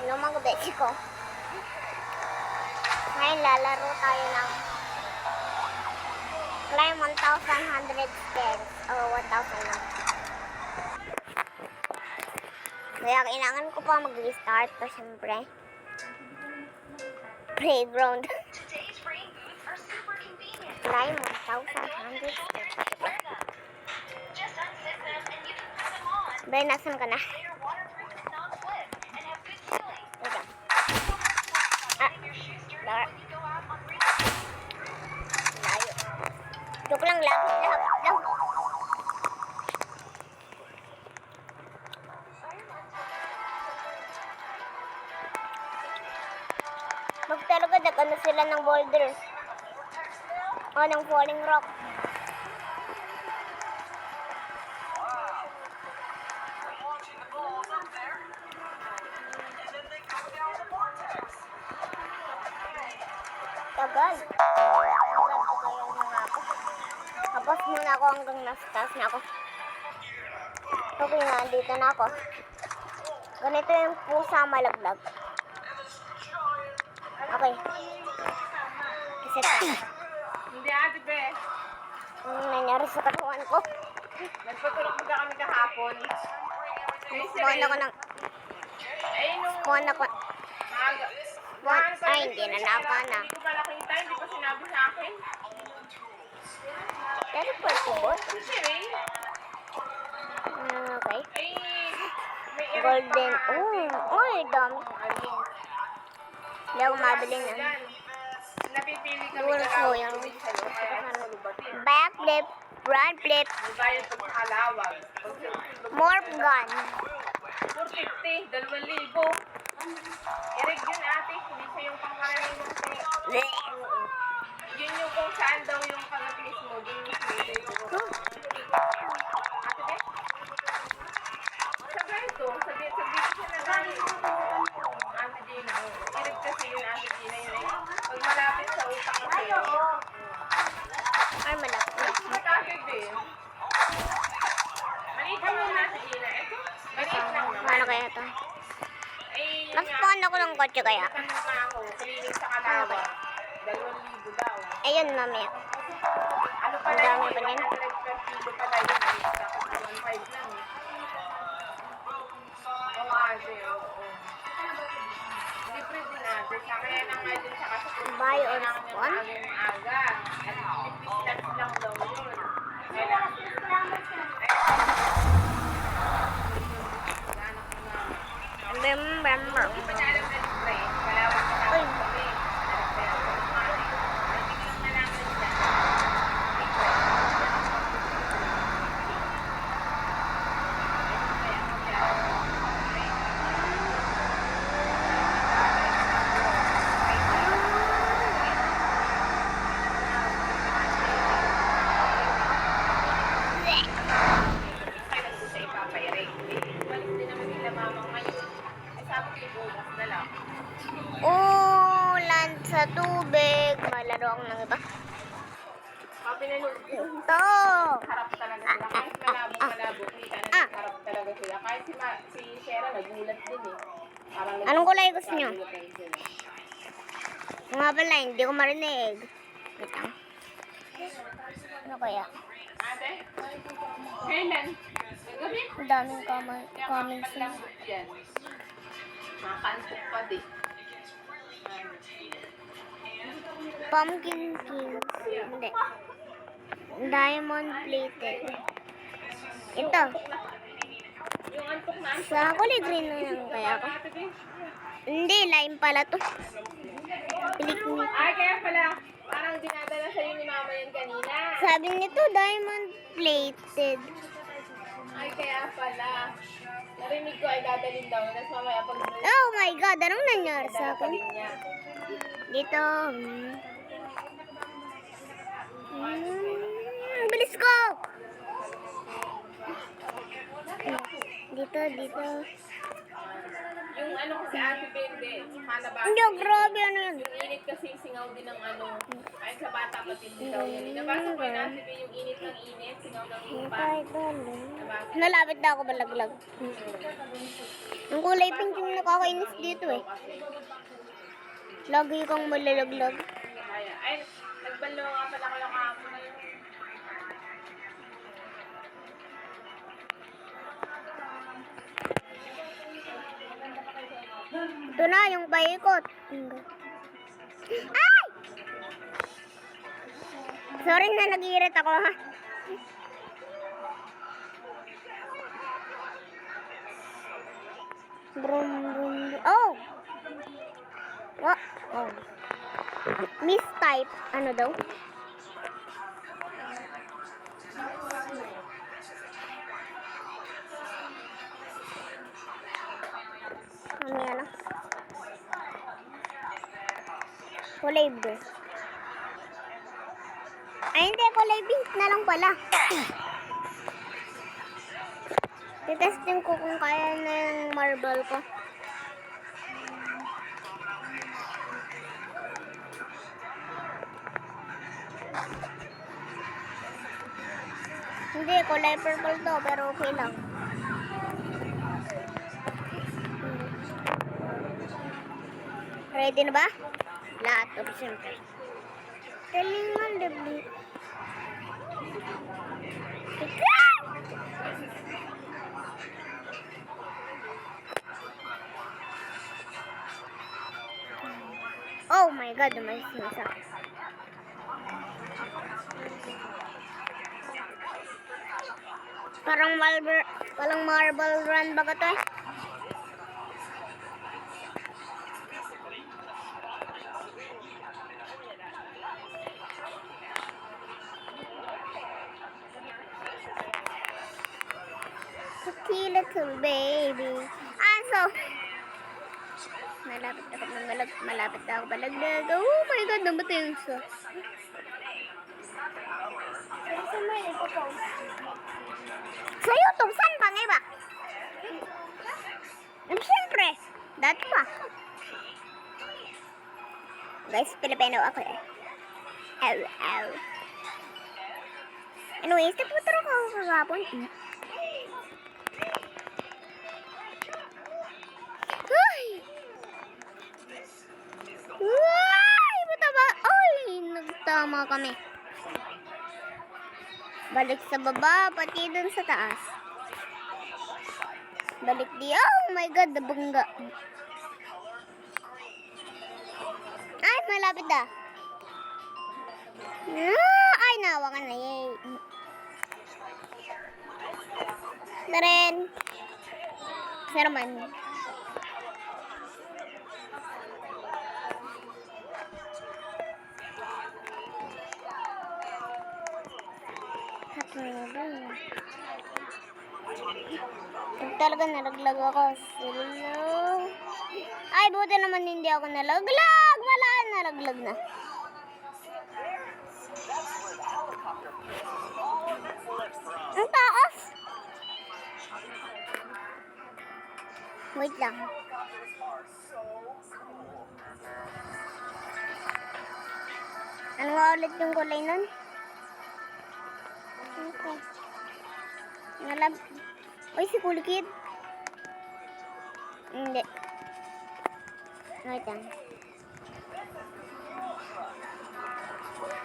lumang beshi ko. Ngayon lalaro tayo ng climb 1,100 stairs. O 1,000 lang. Kaya kailangan ko pa mag-restart to syempre. Playground. Climb 1,100 stairs. Ben, nasan ka na? Layo. Joke lang, lapit lang. Magtalaga, nag-ano sila ng boulder. O, ng falling rock. Tagal. Tapos muna ako hanggang nasa taas na ako. Okay na, dito na ako. Ganito yung pusa malaglag. Okay. Kasi Hindi ate be. anong nangyari sa katawan ko? Nagpatulog ba kami kahapon? Spawn ako ng... Ay, nung Spawn ako... maaga. Ay, hindi na naka na. Hindi ko pa nakita, hindi pa sinabi sa akin. Teleport ko ba? Kasi Ray, Okay. ay, may error Golden. pa nga. Uy, dami. Ano? Hindi ako mabili na. Yan. Napipili kami Dual ko kalawag yung... tuwing salo, kaya malubatin. Backflip. Front flip. May bayad pa sa kalawag. Morph gun. 450, 2,000. Ereg yun ate, hindi siya yung pangkaraniwang sa'yo. Bleh. Yun yung kung saan daw yung pag-place mo, dun yung sinitay ko. Ate be? Sa ganito, sa dito siya na galing. Ate Gina, irip kasi yun Ate Gina yun eh. Pag malapit sa utak kasi. Ay, malapit. Matagid eh. Maliit lang yun Ate Gina. Ito, maliit lang naman. Paano kaya ito? Eh, yun Mas-spawn ako ng kotse kaya. Tanong nga ako, cleaning sa Kalawa. 2,000 daw. Ayun, mamaya. Ano pala Ang dami yung pa niyan. 100 per kilo pala yun. Tapos 1,500 lang eh. Oo ate, oo. Libre din ate. Sa kaya nang nga din sa kasapun. Buy or Kailangan niya spawn? maaga. At 50 steps lang daw yun. Kailangan Remember. Hindi pa niya alam na libre. Kalawag sa Uy. tapos kami. Biglang nalaman siya. Sa ipapairing. Balik din naman nila mamang ngayon. Ay sabi ko yung bukas na lang. Ulan sa tubig. Malaro ako ng iba. Pinanood ko. Ito. Harap talaga sila. Kahit malabo, kita na harap talaga sila. Kahit si Shera nagulat din eh. Parang Anong kulay gusto niyo? nagulat na sila. Nga pala, hindi ko marinig. Wait lang. Ano kaya? Ate? Kailan? Gabi? Ang daming comments na. Yan. Makakantok pa din. Pumpkin kills. Hindi. Diamond plated. Ito. Yung antok na antok. Sa kulay green na lang kaya ako. Hindi, lime pala to. Pilik ni. Ay, kaya pala, parang dinadala sa'yo ni mama yan kanina. Sabi nito, diamond plated. Ay, kaya pala. Narinig ko ay dadalhin daw. Tapos mamaya pag Oh my God, anong nangyari sa dala pa akin? din niya. Dito. Bilis ko! Dito. Yung ano kasi ate Bende, hanaba. Hindi, grabe ano yun. Yung init kasi singaw din ng ano, kahit sa bata matindi daw yan. Nabasa ko yun ate Bende, yung init ng init, singaw ng lupa. Nabasa. Nalapit na ako malaglag. Ang kulay pink yung nakakainis dito eh. Lagi kang malalaglag. Kaya, ay, nagbalo nga pala ko lang kahapon na yun. Ito na, yung paikot. Ay! Sorry na nag-iirit ako ha. Brum, brum, oh! What? Oh. Mistype. Ano daw? Ano yan ah? Kulay blue. Ay, hindi. Kulay pink na lang pala. Titesting ko kung kaya na yung marble ko. Hindi, kulay purple to, pero okay lang. Ready na ba? Lahat, siyempre. Talingan, debli. Oh my God, umalis na isa. Parang marble run ba ka to eh? Cookie little baby. So, malapit na ako balagdag. Oh my God, namatay yung isa. Sa YouTube, saan pa nga ba? Siyempre, dati pa. Guys, Pilipino ako eh. Ow, ow. Anyways, naputuro ko ako kagapon. Ay! Ay! Mataba! Ay! Nagtama kami. Balik sa baba, pati dun sa taas. Balik di. Oh my God, nabungga. Ay, malapit na. Ay, nawa ka na. Yay. Na rin. Serman. Talaga nalaglag ako. Hello. Ay, buti naman hindi ako nalaglag. Wala, nalaglag na. Ang taas. Wait lang. Ano nga ulit yung kulay nun? Okay. Uy, si Cool Kid. Hindi. Wait lang.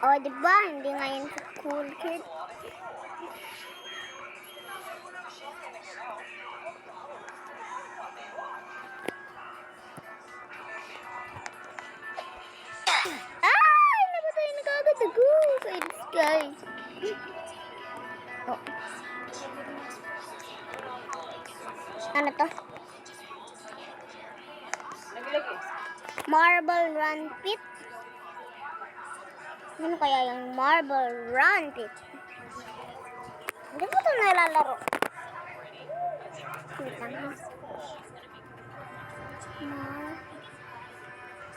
Oh, diba? Hindi nga yun si Cool Kid. Ay! Napatay na kagad ako. Guys. Oh. Ano to? Naglagay. Marble Run Pit. Ano kaya yung Marble Run Pit? Hindi ko ito nalalaro. Wait lang ha.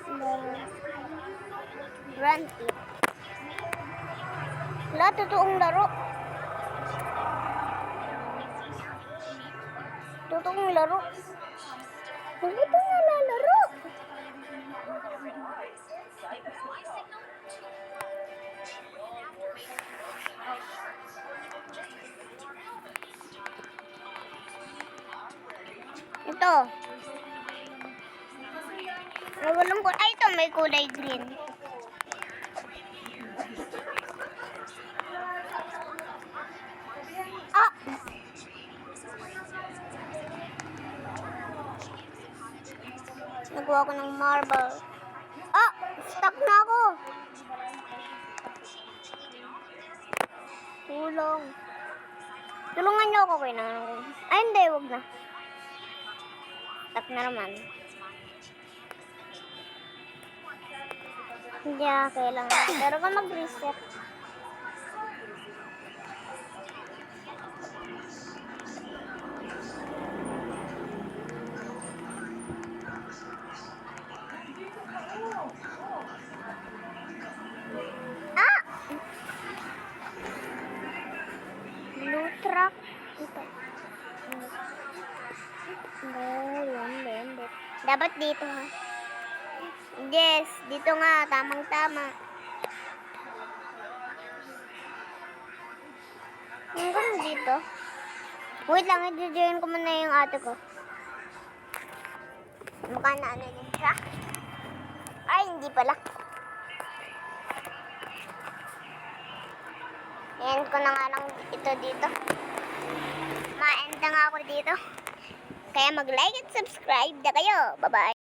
Marble Run Pit. Wala, totoong laro. Totoong laro. Ano ito nga? Ay, walang kulay. Ay, ito may kulay green. Ah! Nagawa ko ng marble. Ah! Stuck na ako. Tulong. Tulungan niyo ako kailangan ko. Ay, hindi. Wag na. Stuck na naman. Hindi kailangan. Pero ka mag-reset. Ah! Blue truck. Ito. Dapat dito ha. Yes, dito nga. Tamang-tama. Hanggang dito. Wait lang, i-join ko muna yung ate ko. Mukha na ano din siya. Ay, hindi pala. I-end ko na nga lang ito dito. Ma-end na nga ako dito. Kaya mag-like at subscribe na kayo. Bye-bye.